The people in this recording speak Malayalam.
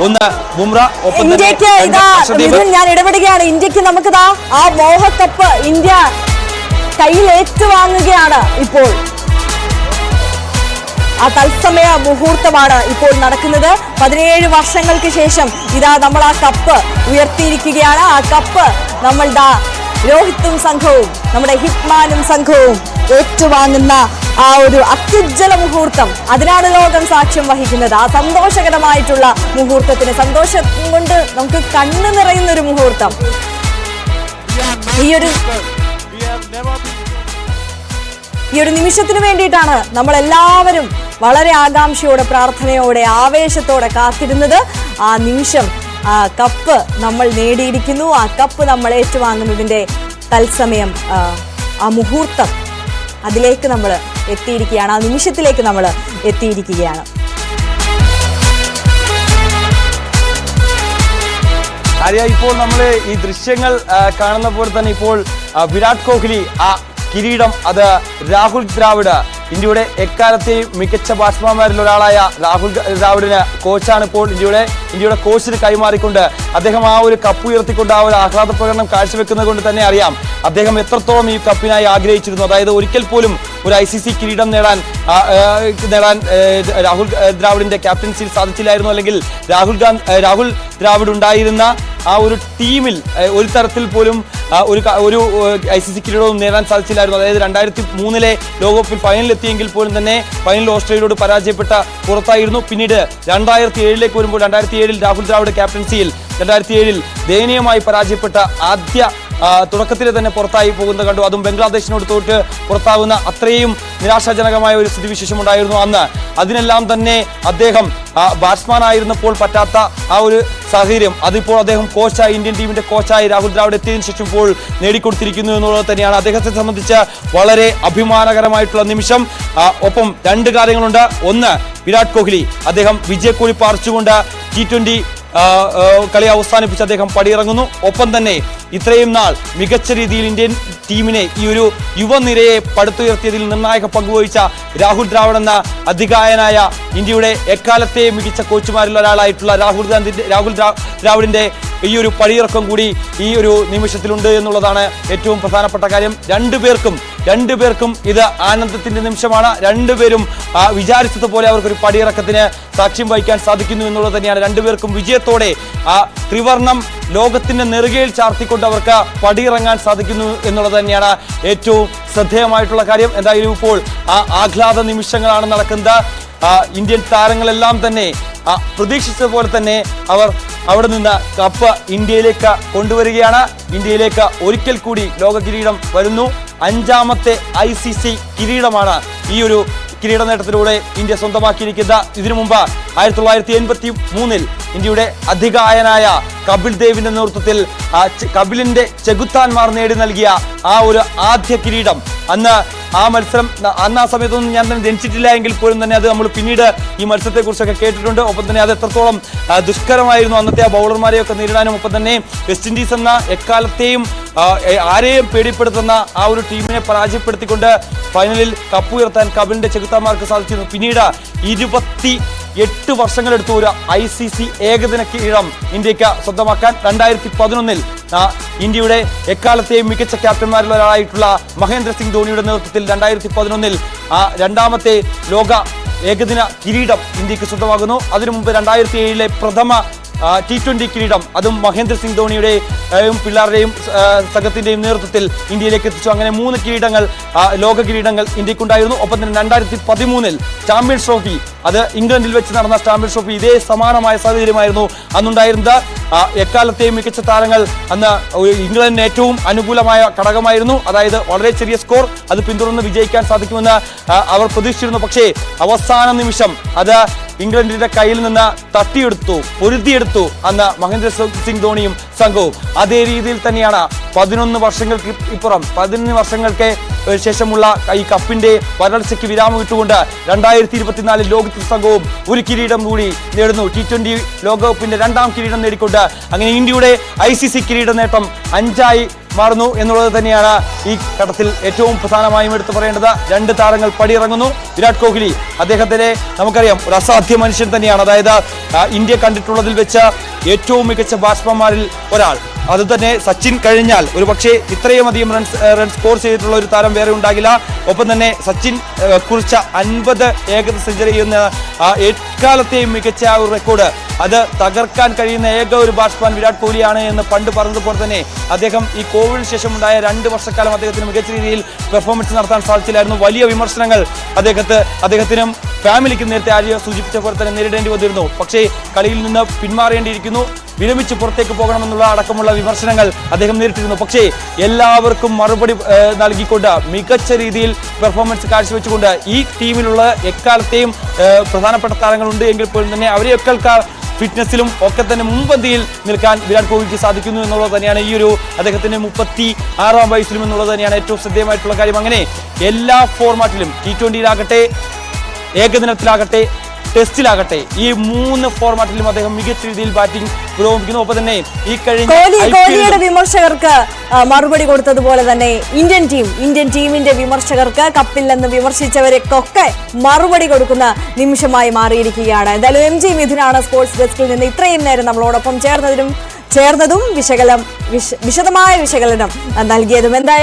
ഒന്ന് ബുംറ, ഒപ്പം ഇന്ത്യക്ക് ഞാൻ ഇടപെടുകയാണ്. ഇന്ത്യക്ക് നമുക്ക് ആ മോഹക്കപ്പ് ഇന്ത്യ കയ്യിൽ ഏറ്റുവാങ്ങുകയാണ്. ഇപ്പോൾ ആ തത്സമയ മുഹൂർത്തമാണ് ഇപ്പോൾ നടക്കുന്നത്. 17 വർഷങ്ങൾക്ക് ശേഷം നമ്മൾ ആ കപ്പ് ഉയർത്തിയിരിക്കുകയാണ്. ആ കപ്പ് നമ്മൾ രോഹിത്തും സംഘവും നമ്മുടെ ഹിറ്റ്മാനും സംഘവും ഏറ്റുവാങ്ങുന്ന ആ ഒരു അത്യുജ്വല മുഹൂർത്തം, അതിനാണ് ലോകം സാക്ഷ്യം വഹിക്കുന്നത്. ആ സന്തോഷകരമായിട്ടുള്ള മുഹൂർത്തത്തിന് സന്തോഷം കൊണ്ട് നമുക്ക് കണ്ണു നിറയുന്ന ഒരു മുഹൂർത്തം. ഈ ഒരു നിമിഷത്തിന് വേണ്ടിയിട്ടാണ് നമ്മൾ എല്ലാവരും വളരെ ആകാംക്ഷയോടെ, പ്രാർത്ഥനയോടെ, ആവേശത്തോടെ കാത്തിരുന്നത്. ആ നിമിഷം, ആ കപ്പ് നമ്മൾ നേടിയിരിക്കുന്നു. ആ കപ്പ് നമ്മൾ ഏറ്റുവാങ്ങുന്നതിന്റെ തത്സമയം ആ മുഹൂർത്തം, അതിലേക്ക് നമ്മൾ എത്തിയിരിക്കുകയാണ്. ആ നിമിഷത്തിലേക്ക് നമ്മൾ എത്തിയിരിക്കുകയാണ്. ഇപ്പോൾ നമ്മൾ ഈ ദൃശ്യങ്ങൾ കാണുന്ന പോലെ തന്നെ ഇപ്പോൾ വിരാട് കോഹ്ലി ആ കിരീടം, അത് രാഹുൽ ദ്രാവിഡ്, ഇന്ത്യയുടെ എക്കാലത്തെയും മികച്ച ബാറ്റ്സ്മാൻമാരിൽ ഒരാളായ രാഹുൽ ദ്രാവിഡിന് കോച്ചാണ് ഇപ്പോൾ ഇന്ത്യയുടെ കോച്ചിന് കൈമാറിക്കൊണ്ട് അദ്ദേഹം ആ ഒരു കപ്പ് ഉയർത്തിക്കൊണ്ട് ആ ഒരു ആഹ്ലാദ പ്രകടനം കാഴ്ചവെക്കുന്നത് കൊണ്ട് തന്നെ അറിയാം അദ്ദേഹം എത്രത്തോളം ഈ കപ്പിനായി ആഗ്രഹിച്ചിരുന്നു. അതായത് ഒരിക്കൽ പോലും ഒരു ICC കിരീടം നേടാൻ രാഹുൽ ദ്രാവിഡിന്റെ ക്യാപ്റ്റൻസിയിൽ സാധിച്ചില്ലായിരുന്നു. അല്ലെങ്കിൽ രാഹുൽ ദ്രാവിഡ് ഉണ്ടായിരുന്ന ആ ഒരു ടീമിൽ ഒരു തരത്തിൽ പോലും ഒരു ICC കിരീടവും നേടാൻ സാധിച്ചില്ലായിരുന്നു. അതായത് 2003 ലോകകപ്പിൽ ഫൈനലിൽ എത്തിയെങ്കിൽ പോലും തന്നെ ഫൈനലിൽ ഓസ്ട്രേലിയയോട് പരാജയപ്പെട്ട പുറത്തായിരുന്നു. പിന്നീട് 2007 വരുമ്പോൾ 2007 രാഹുൽ ദ്രാവിഡ് ക്യാപ്റ്റൻസിയിൽ 2007 ദയനീയമായി പരാജയപ്പെട്ട ആദ്യ തുടക്കത്തിൽ തന്നെ പുറത്തായി പോകുന്നത് കണ്ടു. അതും ബംഗ്ലാദേശിനോട് തോറ്റ് പുറത്താകുന്ന അത്രയും നിരാശാജനകമായ ഒരു സ്ഥിതിവിശേഷം ഉണ്ടായിരുന്നു അന്ന്. അതിനെല്ലാം തന്നെ അദ്ദേഹം ബാറ്റ്സ്മാൻ ആയിരുന്നപ്പോൾ പറ്റാത്ത ആ ഒരു സാഹചര്യം അതിപ്പോൾ അദ്ദേഹം കോച്ചായി, ഇന്ത്യൻ ടീമിന്റെ കോച്ചായി രാഹുൽ ദ്രാവിഡ് എത്തിയതിനു ശേഷം ഇപ്പോൾ നേടിക്കൊടുത്തിരിക്കുന്നു എന്നുള്ളത് തന്നെയാണ് അദ്ദേഹത്തെ സംബന്ധിച്ച് വളരെ അഭിമാനകരമായിട്ടുള്ള നിമിഷം. ഒപ്പം രണ്ട് കാര്യങ്ങളുണ്ട്. ഒന്ന്, വിരാട് കോഹ്ലി, അദ്ദേഹം വിജയക്കൊടി പാറിച്ചുകൊണ്ട് T20 കളി അവസാനിപ്പിച്ച് അദ്ദേഹം പടിയിറങ്ങുന്നു. ഒപ്പം തന്നെ ഇത്രയും നാൾ മികച്ച രീതിയിൽ ഇന്ത്യൻ ടീമിനെ, ഈ ഒരു യുവനിരയെ പടുത്തുയർത്തിയതിൽ നിർണായക പങ്കുവഹിച്ച രാഹുൽ ദ്രാവിഡ് എന്ന അധികായനായ ഇന്ത്യയുടെ എക്കാലത്തെ മികച്ച കോച്ചുമാരിൽ ഒരാളായിട്ടുള്ള രാഹുൽ ദ്രാവിഡിന്റെ ഈ ഒരു പടിയിറക്കം കൂടി ഈ ഒരു നിമിഷത്തിലുണ്ട് എന്നുള്ളതാണ് ഏറ്റവും പ്രധാനപ്പെട്ട കാര്യം. രണ്ടുപേർക്കും ഇത് ആനന്ദത്തിന്റെ നിമിഷമാണ്. രണ്ടുപേരും വിചാരിച്ചതുപോലെ അവർക്കൊരു പടിയിറക്കത്തിന് സാക്ഷ്യം വഹിക്കാൻ സാധിക്കുന്നു എന്നുള്ളത് തന്നെയാണ്. രണ്ടുപേർക്കും വിജയത്തോടെ ആ ത്രിവർണം ലോകത്തിന്റെ നെറുകയിൽ ചാർത്തിക്കൊണ്ട് അവർക്ക് പടിയിറങ്ങാൻ സാധിക്കുന്നു എന്നുള്ളത് തന്നെയാണ് ഏറ്റവും ശ്രദ്ധേയമായിട്ടുള്ള കാര്യം. എന്തായാലും ഇപ്പോൾ ആ ആഹ്ലാദ നിമിഷങ്ങളാണ് നടക്കുന്നത്. ഇന്ത്യൻ താരങ്ങളെല്ലാം തന്നെ പ്രതീക്ഷിച്ചതുപോലെ തന്നെ അവർ അവിടെ നിന്ന് കപ്പ് ഇന്ത്യയിലേക്ക് കൊണ്ടുവരികയാണ്. ഇന്ത്യയിലേക്ക് ഒരിക്കൽ കൂടി ലോക കിരീടം വരുന്നു. 5ാമത്തെ ICC കിരീടമാണ് ഈ ഒരു കിരീട നേട്ടത്തിലൂടെ ഇന്ത്യ സ്വന്തമാക്കിയിരിക്കുന്നത്. ഇതിനു മുമ്പ് 1983 ഇന്ത്യയുടെ അധികായനായ കപിൽ ദേവിന്റെ നേതൃത്വത്തിൽ കപിലിന്റെ ചെകുത്താൻമാർ നേടി നൽകിയ ആ ഒരു ആദ്യ കിരീടം, അന്ന് ആ സമയത്തൊന്നും ഞാൻ തന്നെ ജനിച്ചിട്ടില്ല എങ്കിൽ പോലും തന്നെ അത് നമ്മൾ പിന്നീട് ഈ മത്സരത്തെ കുറിച്ചൊക്കെ കേട്ടിട്ടുണ്ട്. ഒപ്പം തന്നെ അത് എത്രത്തോളം ദുഷ്കരമായിരുന്നു അന്നത്തെ ആ ബൗളർമാരെയൊക്കെ നേരിടാനും. ഒപ്പം തന്നെ വെസ്റ്റ് ഇൻഡീസ് എന്ന എക്കാലത്തെയും ആരെയും പേടിപ്പെടുത്തുന്ന ആ ഒരു ടീമിനെ പരാജയപ്പെടുത്തിക്കൊണ്ട് ഫൈനലിൽ കപ്പ് ഉയർത്താൻ കപിലിന്റെ ചെകുത്താന്മാർക്ക് സാധിച്ചിരുന്നു. പിന്നീട് 28 വർഷങ്ങളെടുത്തു ഒരു ICC ഏകദിന കിരീടം ഇന്ത്യക്ക് സ്വന്തമാക്കാൻ. 2011 ഇന്ത്യയുടെ എക്കാലത്തെയും മികച്ച ക്യാപ്റ്റന്മാരിൽ ഒരാളായിട്ടുള്ള മഹേന്ദ്ര സിംഗ് ധോണിയുടെ നേതൃത്വത്തിൽ 2011 രണ്ടാമത്തെ ലോക ഏകദിന കിരീടം ഇന്ത്യക്ക് സ്വന്തമാകുന്നു. അതിനു മുമ്പ് 2007 പ്രഥമ T20 കിരീടം, അതും മഹേന്ദ്ര സിംഗ് ധോണിയുടെയും പിള്ളാരുടെയും സംഘത്തിന്റെയും നേതൃത്വത്തിൽ ഇന്ത്യയിലേക്ക് എത്തിച്ചു. അങ്ങനെ 3 കിരീടങ്ങൾ, ലോക കിരീടങ്ങൾ ഇന്ത്യക്കുണ്ടായിരുന്നു. ഒപ്പം തന്നെ 2013 ചാമ്പ്യൻസ് ട്രോഫി, അത് ഇംഗ്ലണ്ടിൽ വെച്ച് നടന്ന ചാമ്പ്യൻസ് ട്രോഫി, ഇതേ സമാനമായ സാഹചര്യമായിരുന്നു അന്നുണ്ടായിരുന്നത്. എക്കാലത്തെയും മികച്ച താരങ്ങൾ അന്ന് ഇംഗ്ലണ്ടിന് ഏറ്റവും അനുകൂലമായ ഘടകമായിരുന്നു. അതായത് വളരെ ചെറിയ സ്കോർ, അത് പിന്തുടർന്ന് വിജയിക്കാൻ സാധിക്കുമെന്ന് അവർ പ്രതീക്ഷിച്ചിരുന്നു. പക്ഷേ അവസാന നിമിഷം അത് ഇംഗ്ലണ്ടിന്റെ കയ്യിൽ നിന്ന് തട്ടിയെടുത്തു, പൊരുതിയെടുത്തു അന്ന് മഹേന്ദ്ര സിംഗ് ധോണിയും സംഘവും. അതേ രീതിയിൽ തന്നെയാണ് 11 വർഷങ്ങൾക്ക് ശേഷമുള്ള ഈ കപ്പിന്റെ വരൾച്ചയ്ക്ക് വിരാമം ഇട്ടുകൊണ്ട് 2024 ലോകകപ്പ് സംഘവും ഒരു കിരീടം കൂടി നേടുന്നു. T20 ലോകകപ്പിന്റെ 2ാം കിരീടം നേടിക്കൊണ്ട് അങ്ങനെ ഇന്ത്യയുടെ ICC കിരീട നേട്ടം 5ആയി മാറുന്നു എന്നുള്ളത് തന്നെയാണ് ഈ ഘട്ടത്തിൽ ഏറ്റവും പ്രധാനമായും എടുത്തു പറയേണ്ടത്. 2 താരങ്ങൾ പടിയിറങ്ങുന്നു. വിരാട് കോഹ്ലി, അദ്ദേഹത്തിനെ നമുക്കറിയാം ഒരു അസാധ്യ മനുഷ്യൻ തന്നെയാണ്. അതായത് ഇന്ത്യ കണ്ടിട്ടുള്ളതിൽ വെച്ച് ഏറ്റവും മികച്ച ബാറ്റ്സ്മാൻമാരിൽ ഒരാൾ. അത് തന്നെ സച്ചിൻ കഴിഞ്ഞാൽ ഒരു പക്ഷേ ഇത്രയും അധികം റൺ സ്കോർ ചെയ്തിട്ടുള്ള ഒരു താരം വേറെ ഉണ്ടാകില്ല. ഒപ്പം തന്നെ സച്ചിൻ കുറിച്ച 50 ഏകദിന സെഞ്ചുറി എന്ന എക്കാലത്തെയും മികച്ച ആ ഒരു റെക്കോർഡ് അത് തകർക്കാൻ കഴിയുന്ന ഏക ഒരു ബാറ്റ്സ്മാൻ വിരാട് കോഹ്ലിയാണ് എന്ന് പണ്ട് പറഞ്ഞതുപോലെ തന്നെ അദ്ദേഹം ഈ കോവിഡിന് ശേഷം ഉണ്ടായ 2 വർഷക്കാലം അദ്ദേഹത്തിന് മികച്ച രീതിയിൽ പെർഫോമൻസ് നടത്താൻ സാധിച്ചില്ലായിരുന്നു. വലിയ വിമർശനങ്ങൾ അദ്ദേഹത്തിനും ഫാമിലിക്കും നേരത്തെ ആര്യ സൂചിപ്പിച്ച പോലെ തന്നെ നേരിടേണ്ടി വന്നിരുന്നു. പക്ഷേ കളിയിൽ നിന്ന് പിന്മാറേണ്ടിയിരിക്കുന്നു, വിരമിച്ച് പുറത്തേക്ക് പോകണമെന്നുള്ള അടക്കമുള്ള വിമർശനങ്ങൾ അദ്ദേഹം നേരിട്ടിരുന്നു. പക്ഷേ എല്ലാവർക്കും മറുപടി നൽകിക്കൊണ്ട് മികച്ച രീതിയിൽ പെർഫോമൻസ് കാഴ്ചവെച്ചുകൊണ്ട് ഈ ടീമിലുള്ള എക്കാലത്തെയും പ്രധാനപ്പെട്ട താരങ്ങളുണ്ട് എങ്കിൽ പോലും തന്നെ അവരെയൊക്കെ ഫിറ്റ്നസിലും ഒക്കെ തന്നെ മുൻപന്തിയിൽ നിൽക്കാൻ വിരാട് കോഹ്ലിക്ക് സാധിക്കുന്നു എന്നുള്ളത് തന്നെയാണ് ഈ ഒരു അദ്ദേഹത്തിന്റെ 36-ാം വയസ്സിലും എന്നുള്ളത് തന്നെയാണ് ഏറ്റവും ശ്രദ്ധേയമായിട്ടുള്ള കാര്യം. അങ്ങനെ എല്ലാ ഫോർമാറ്റിലും T20-യിലാകട്ടെ, ഏകദിനത്തിലാകട്ടെ, ടെസ്റ്റിലാകട്ടെ ഈ 3 ഫോർമാറ്റിലും അദ്ദേഹം മികച്ച രീതിയിൽ ബാറ്റിംഗ് പുരോഗമിക്കുന്നു. ഒപ്പം തന്നെ ഈ കോഹ്ലിയുടെ വിമർശകർക്ക് മറുപടി കൊടുത്തതുപോലെ തന്നെ ഇന്ത്യൻ ടീമിന്റെ വിമർശകർക്ക് കപ്പില്ലെന്ന് വിമർശിച്ചവർക്കൊക്കെ മറുപടി കൊടുക്കുന്ന നിമിഷമായി മാറിയിരിക്കുകയാണ്. എന്തായാലും MG മിഥുനാണ് സ്പോർട്സ് ഡെസ്കിൽ നിന്ന് ഇത്രയും നേരം നമ്മളോടൊപ്പം ചേർന്നതും വിശദമായ വിശകലനം നൽകിയതും. എന്തായാലും